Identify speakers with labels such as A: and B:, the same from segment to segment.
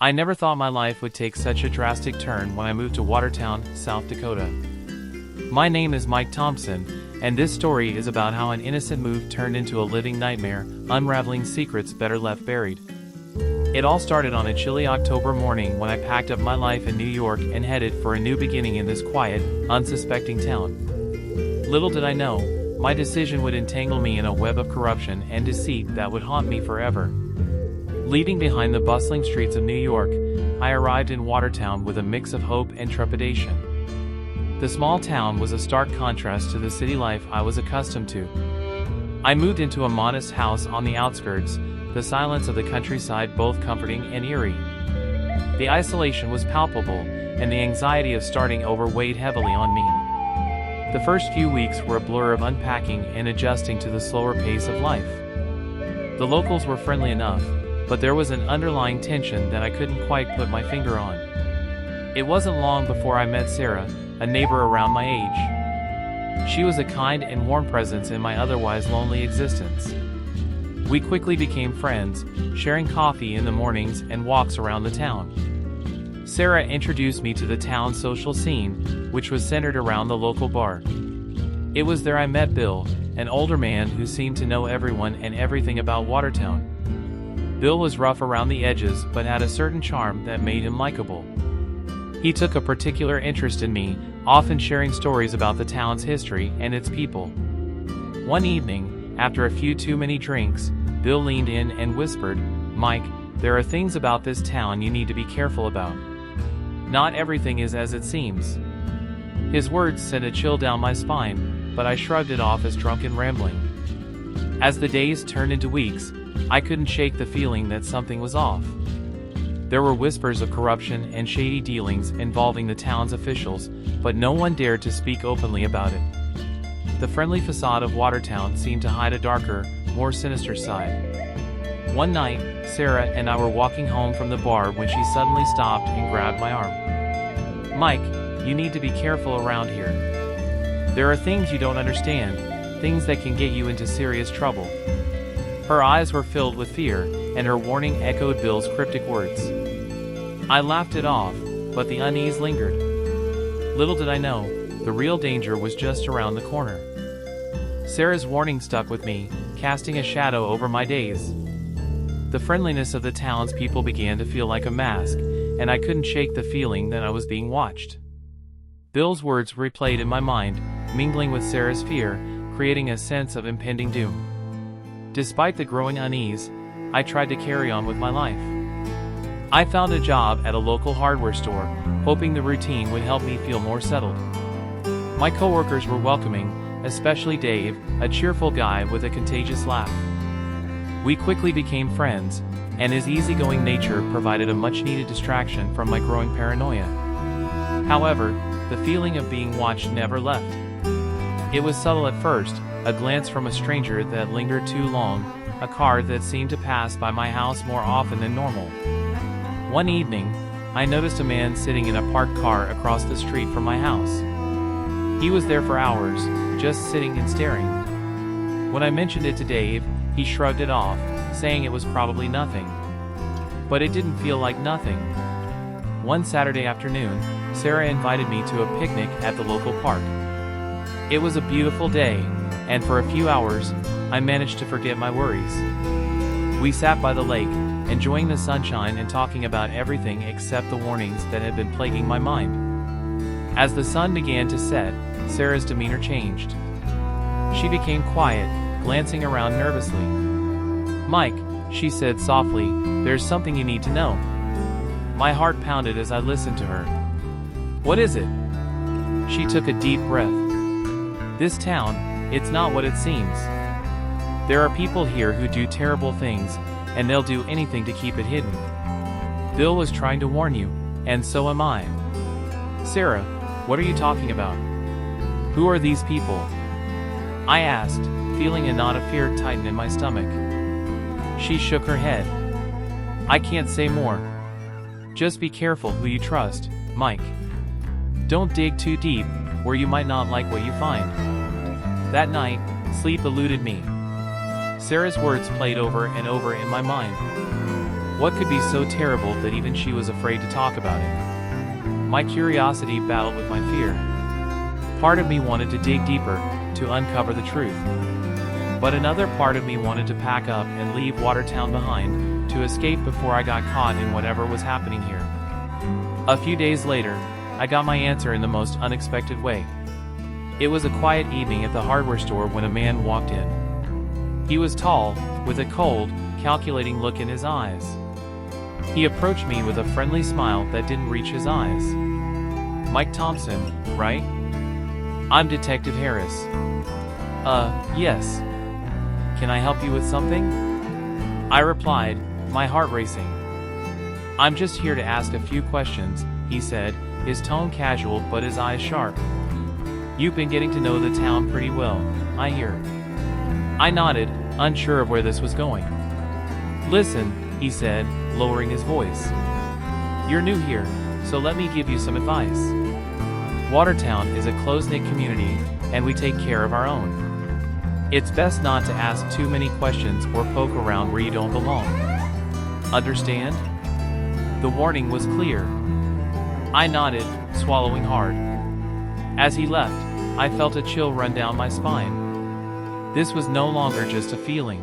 A: I never thought my life would take such a drastic turn when I moved to Watertown, South Dakota. My name is Mike Thompson, and this story is about how an innocent move turned into a living nightmare, unraveling secrets better left buried. It all started on a chilly October morning when I packed up my life in New York and headed for a new beginning in this quiet, unsuspecting town. Little did I know, my decision would entangle me in a web of corruption and deceit that would haunt me forever. Leaving behind the bustling streets of New York, I arrived in Watertown with a mix of hope and trepidation. The small town was a stark contrast to the city life I was accustomed to. I moved into a modest house on the outskirts, the silence of the countryside both comforting and eerie. The isolation was palpable, and the anxiety of starting over weighed heavily on me. The first few weeks were a blur of unpacking and adjusting to the slower pace of life. The locals were friendly enough, but there was an underlying tension that I couldn't quite put my finger on. It wasn't long before I met Sarah, a neighbor around my age. She was a kind and warm presence in my otherwise lonely existence. We quickly became friends, sharing coffee in the mornings and walks around the town. Sarah introduced me to the town's social scene, which was centered around the local bar. It was there I met Bill, an older man who seemed to know everyone and everything about Watertown. Bill was rough around the edges but had a certain charm that made him likable. He took a particular interest in me, often sharing stories about the town's history and its people. One evening, after a few too many drinks, Bill leaned in and whispered, "Mike, there are things about this town you need to be careful about. Not everything is as it seems." His words sent a chill down my spine, but I shrugged it off as drunken rambling. As the days turned into weeks, I couldn't shake the feeling that something was off. There were whispers of corruption and shady dealings involving the town's officials, but no one dared to speak openly about it. The friendly facade of Watertown seemed to hide a darker, more sinister side. One night, Sarah and I were walking home from the bar when she suddenly stopped and grabbed my arm. "Mike, you need to be careful around here. There are things you don't understand, things that can get you into serious trouble." Her eyes were filled with fear, and her warning echoed Bill's cryptic words. I laughed it off, but the unease lingered. Little did I know, the real danger was just around the corner. Sarah's warning stuck with me, casting a shadow over my days. The friendliness of the townspeople began to feel like a mask, and I couldn't shake the feeling that I was being watched. Bill's words replayed in my mind, mingling with Sarah's fear, creating a sense of impending doom. Despite the growing unease, I tried to carry on with my life. I found a job at a local hardware store, hoping the routine would help me feel more settled. My coworkers were welcoming, especially Dave, a cheerful guy with a contagious laugh. We quickly became friends, and his easygoing nature provided a much-needed distraction from my growing paranoia. However, the feeling of being watched never left. It was subtle at first, a glance from a stranger that lingered too long, a car that seemed to pass by my house more often than normal. One evening, I noticed a man sitting in a parked car across the street from my house. He was there for hours, just sitting and staring. When I mentioned it to Dave, he shrugged it off, saying it was probably nothing. But it didn't feel like nothing. One Saturday afternoon, Sarah invited me to a picnic at the local park. It was a beautiful day, and for a few hours, I managed to forget my worries. We sat by the lake, enjoying the sunshine and talking about everything except the warnings that had been plaguing my mind. As the sun began to set, Sarah's demeanor changed. She became quiet, glancing around nervously. "Mike," she said softly, "there's something you need to know." My heart pounded as I listened to her. "What is it?" She took a deep breath. "This town, it's not what it seems. There are people here who do terrible things, and they'll do anything to keep it hidden. Bill was trying to warn you, and so am I." "Sarah, what are you talking about? Who are these people?" I asked, feeling a knot of fear tighten in my stomach. She shook her head. "I can't say more. Just be careful who you trust, Mike. Don't dig too deep, where you might not like what you find." That night, sleep eluded me. Sarah's words played over and over in my mind. What could be so terrible that even she was afraid to talk about it? My curiosity battled with my fear. Part of me wanted to dig deeper, to uncover the truth. But another part of me wanted to pack up and leave Watertown behind, to escape before I got caught in whatever was happening here. A few days later, I got my answer in the most unexpected way. It was a quiet evening at the hardware store when a man walked in. He was tall, with a cold, calculating look in his eyes. He approached me with a friendly smile that didn't reach his eyes. "Mike Thompson, right? I'm Detective Harris." Yes. Can I help you with something?" I replied, my heart racing. "I'm just here to ask a few questions," he said, his tone casual but his eyes sharp. "You've been getting to know the town pretty well, I hear." I nodded, unsure of where this was going. "Listen," he said, lowering his voice. "You're new here, so let me give you some advice. Watertown is a close-knit community, and we take care of our own. It's best not to ask too many questions or poke around where you don't belong. Understand?" The warning was clear. I nodded, swallowing hard. As he left, I felt a chill run down my spine. This was no longer just a feeling.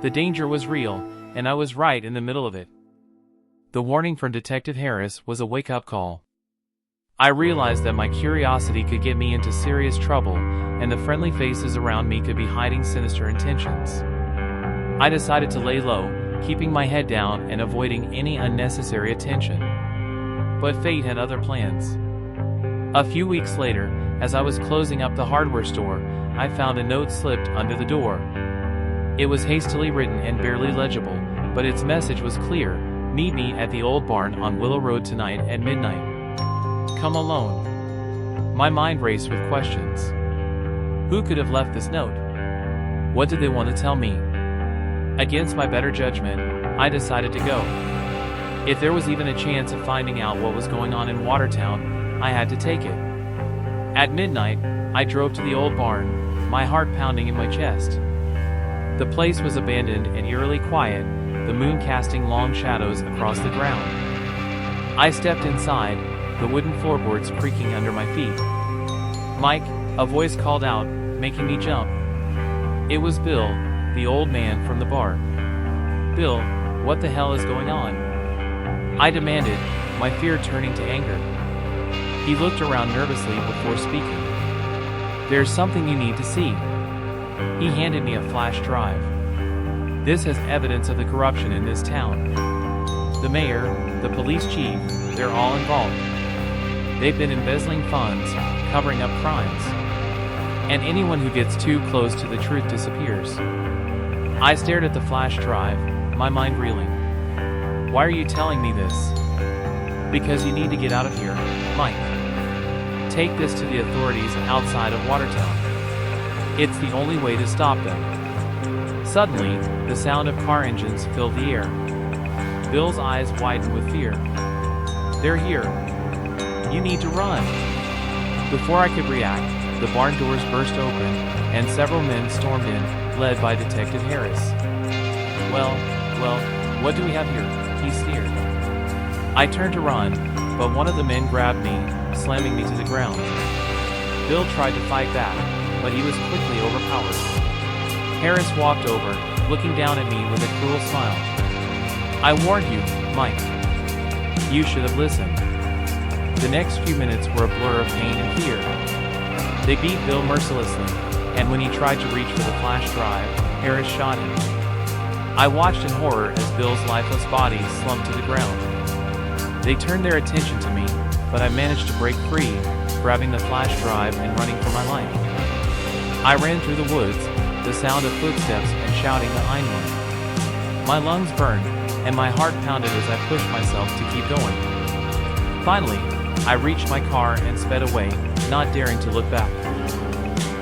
A: The danger was real, and I was right in the middle of it. The warning from Detective Harris was a wake-up call. I realized that my curiosity could get me into serious trouble, and the friendly faces around me could be hiding sinister intentions. I decided to lay low, keeping my head down and avoiding any unnecessary attention. But fate had other plans. A few weeks later, as I was closing up the hardware store, I found a note slipped under the door. It was hastily written and barely legible, but its message was clear: "Meet me at the old barn on Willow Road tonight at midnight. Come alone." My mind raced with questions. Who could have left this note? What did they want to tell me? Against my better judgment, I decided to go. If there was even a chance of finding out what was going on in Watertown, I had to take it. At midnight, I drove to the old barn, my heart pounding in my chest. The place was abandoned and eerily quiet, the moon casting long shadows across the ground. I stepped inside, the wooden floorboards creaking under my feet. "Mike," a voice called out, making me jump. It was Bill, the old man from the bar. "Bill, what the hell is going on?" I demanded, my fear turning to anger. He looked around nervously before speaking. "There's something you need to see." He handed me a flash drive. "This has evidence of the corruption in this town. The mayor, the police chief, they're all involved. They've been embezzling funds, covering up crimes. And anyone who gets too close to the truth disappears." I stared at the flash drive, my mind reeling. "Why are you telling me this?" "Because you need to get out of here, Mike. Take this to the authorities outside of Watertown. It's the only way to stop them." Suddenly, the sound of car engines filled the air. Bill's eyes widened with fear. "They're here. You need to run." Before I could react, the barn doors burst open, and several men stormed in, led by Detective Harris. Well, what do we have here?" he sneered. I turned to run, but one of the men grabbed me, slamming me to the ground. Bill tried to fight back, but he was quickly overpowered. Harris walked over, looking down at me with a cruel smile. "I warned you, Mike. You should have listened." The next few minutes were a blur of pain and fear. They beat Bill mercilessly, and when he tried to reach for the flash drive, Harris shot him. I watched in horror as Bill's lifeless body slumped to the ground. They turned their attention to me, but I managed to break free, grabbing the flash drive and running for my life. I ran through the woods, the sound of footsteps and shouting behind me. My lungs burned, and my heart pounded as I pushed myself to keep going. Finally, I reached my car and sped away, not daring to look back.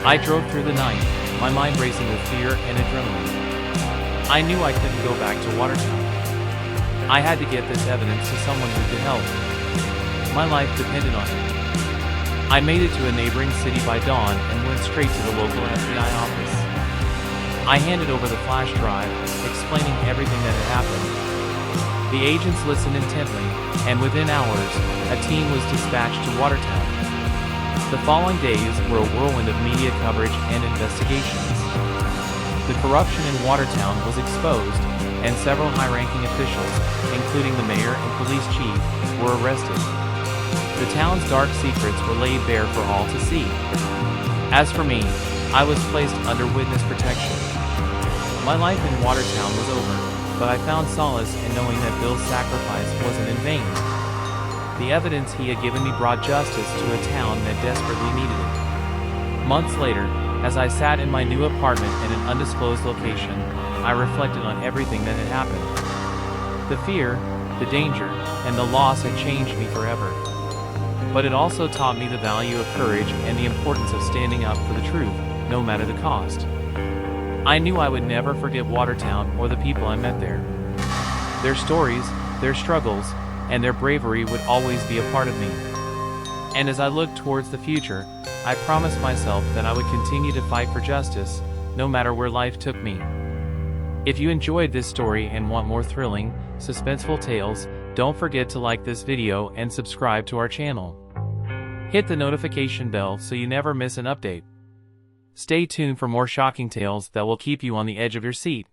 A: I drove through the night, my mind racing with fear and adrenaline. I knew I couldn't go back to Watertown. I had to get this evidence to someone who could help. My life depended on it. I made it to a neighboring city by dawn and went straight to the local FBI office. I handed over the flash drive, explaining everything that had happened. The agents listened intently, and within hours, a team was dispatched to Watertown. The following days were a whirlwind of media coverage and investigations. The corruption in Watertown was exposed, and several high-ranking officials, including the mayor and police chief, were arrested. The town's dark secrets were laid bare for all to see. As for me, I was placed under witness protection. My life in Watertown was over, but I found solace in knowing that Bill's sacrifice wasn't in vain. The evidence he had given me brought justice to a town that desperately needed it. Months later, as I sat in my new apartment in an undisclosed location, I reflected on everything that had happened. The fear, the danger, and the loss had changed me forever. But it also taught me the value of courage and the importance of standing up for the truth, no matter the cost. I knew I would never forget Watertown or the people I met there. Their stories, their struggles, and their bravery would always be a part of me. And as I looked towards the future, I promised myself that I would continue to fight for justice, no matter where life took me. If you enjoyed this story and want more thrilling, suspenseful tales, don't forget to like this video and subscribe to our channel. Hit the notification bell so you never miss an update. Stay tuned for more shocking tales that will keep you on the edge of your seat.